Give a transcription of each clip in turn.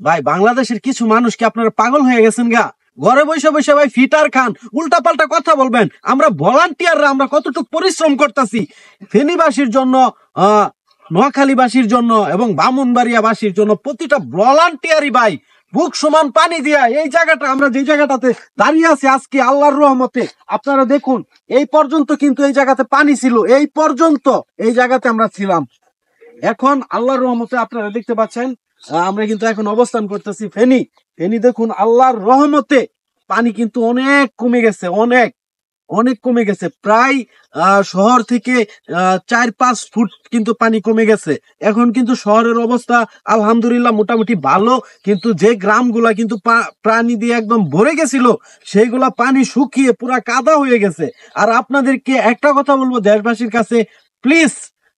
ভাই বাংলাদেশের কিছু মানুষ কি আপনারা পাগল হয়ে গেছেন গা? ঘরে বসে বসে ভাই ফিটার খান, উল্টা পাল্টা কথা বলবেন। আমরা ভলান্টিয়াররা আমরা কতটুকু পরিশ্রম করতেছি ফেনীবাসীর জন্য, নোয়াখালীবাসীর জন্য এবং ব্রাহ্মণবাড়িয়াবাসীর জন্য। প্রতিটা ভলান্টিয়ারই ভাই বুক সমান পানি দিয়া এই জায়গাটা, আমরা যে জায়গাটাতে দাঁড়িয়ে আছি আজকে আল্লাহর রহমতে আপনারা দেখুন, এই পর্যন্ত কিন্তু এই জায়গাতে পানি ছিল, এই পর্যন্ত এই জায়গাতে আমরা ছিলাম। এখন আল্লাহর রহমতে আপনারা দেখতে পাচ্ছেন আমরা কিন্তু এখন অবস্থান করতেছি ফেনী। ফেনী দেখুন আল্লাহর রহমতে পানি কিন্তু অনেক কমে গেছে, অনেক অনেক কমে গেছে। প্রায় শহর থেকে 4-5 ফুট কিন্তু পানি কমে গেছে। এখন কিন্তু শহরের অবস্থা আলহামদুলিল্লাহ মোটামুটি ভালো, কিন্তু যে গ্রামগুলা কিন্তু পানি দিয়ে একদম ভরে গেছিল সেইগুলা পানি শুকিয়ে পুরা কাদা হয়ে গেছে। আর আপনাদেরকে একটা কথা বলবো দেশবাসীর কাছে, প্লিজ,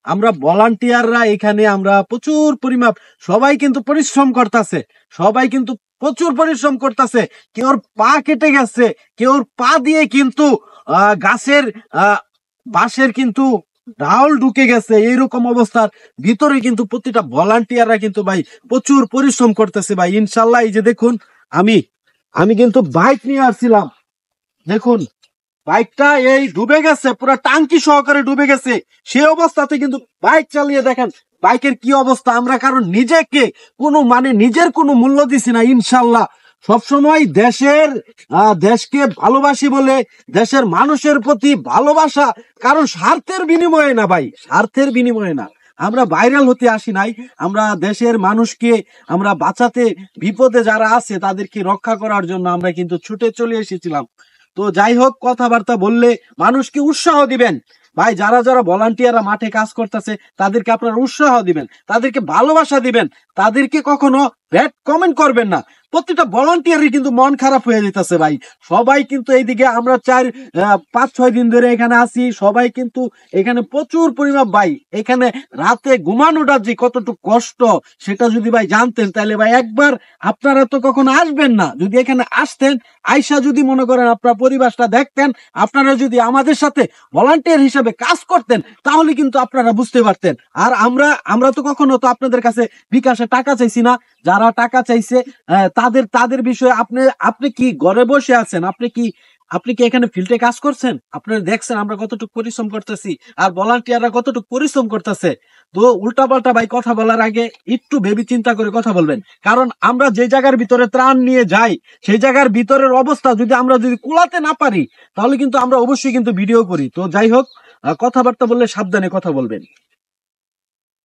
আমরা ভলান্টিয়াররা এখানে আমরা প্রচুর পরিমাপ সবাই কিন্তু পরিশ্রম করতেছে, সবাই কিন্তু প্রচুর পরিশ্রম করতেছে। কেউ পা কেটে গেছে, কেউ পা দিয়ে কিন্তু গাছের বাঁশের কিন্তু ডাল ঢুকে গেছে। এইরকম অবস্থার ভিতরে কিন্তু প্রতিটা ভলান্টিয়াররা কিন্তু ভাই প্রচুর পরিশ্রম করতেছে ভাই। ইনশাল্লাহ এই যে দেখুন আমি কিন্তু বাইক নিয়ে আসছিলাম, দেখুন বাইকটা এই ডুবে গেছে, পুরো টাঙ্কি সহকারে ডুবে গেছে। সেই অবস্থাতে কিন্তু বাইক চালিয়ে দেখেন বাইকের কি অবস্থা। আমরা কারণ নিজেকে নিজের কোনো মূল্য দিছি না। ইনশাল্লাহ সবসময় দেশকে ভালোবাসি বলে দেশের মানুষের প্রতি ভালোবাসা, কারণ স্বার্থের বিনিময়ে না ভাই, স্বার্থের বিনিময়ে না। আমরা ভাইরাল হতে আসি নাই, আমরা দেশের মানুষকে আমরা বাঁচাতে, বিপদে যারা আছে তাদেরকে রক্ষা করার জন্য আমরা কিন্তু ছুটে চলে এসেছিলাম। তো যাই হোক, কথাবার্তা বললে মানুষকে উৎসাহ দিবেন ভাই। যারা যারা ভলান্টিয়াররা মাঠে কাজ করতেছে তাদেরকে আপনারা উৎসাহ দিবেন, তাদেরকে ভালোবাসা দিবেন, তাদেরকে কখনো ব্যাড কমেন্ট করবেন না। প্রত্যেকটা ভলান্টিয়ারই কিন্তু মন খারাপ হয়ে যেতেছে ভাই। সবাই কিন্তু এইদিকে আমরা 4-5-6 দিন ধরে এখানে আছি, সবাই কিন্তু এখানে প্রচুর পরিমাণ ভাই, এখানে রাতে ঘুমানোটা যে কতটুকু কষ্ট সেটা যদি ভাই জানতেন তাহলে ভাই একবার আপনারা তো কখনো আসবেন না। যদি এখানে আসতেন, আইসা যদি মনে করেন আপনার পরিবেশটা দেখতেন, আপনারা যদি আমাদের সাথে ভলান্টিয়ার হিসেবে কাজ করতেন তাহলে কিন্তু আপনারা বুঝতে পারতেন। আর আমরা তো কখনো তো আপনাদের কাছে বিকাশে টাকা চাইছি না। যারা টাকা চাইছে তাদের বিষয়ে আপনি কি ঘরে বসে আছেন? আপনি কি এখানে ফিল্ডে কাজ করছেন? আপনারা দেখছেন আমরা কতটুকু পরিশ্রম করতেছি আর ভলান্টিয়াররা কতটুকু পরিশ্রম করতেছে। তো উল্টাপাল্টা ভাই কথা বলার আগে একটু ভেবে চিন্তা করে কথা বলবেন, কারণ আমরা যে জায়গার ভিতরে ত্রাণ নিয়ে যাই সেই জায়গার ভিতরের অবস্থা আমরা যদি কুলাতে না পারি তাহলে কিন্তু আমরা অবশ্যই কিন্তু ভিডিও করি। তো যাই হোক, কথাবার্তা বললে সাবধানে কথা বলবেন।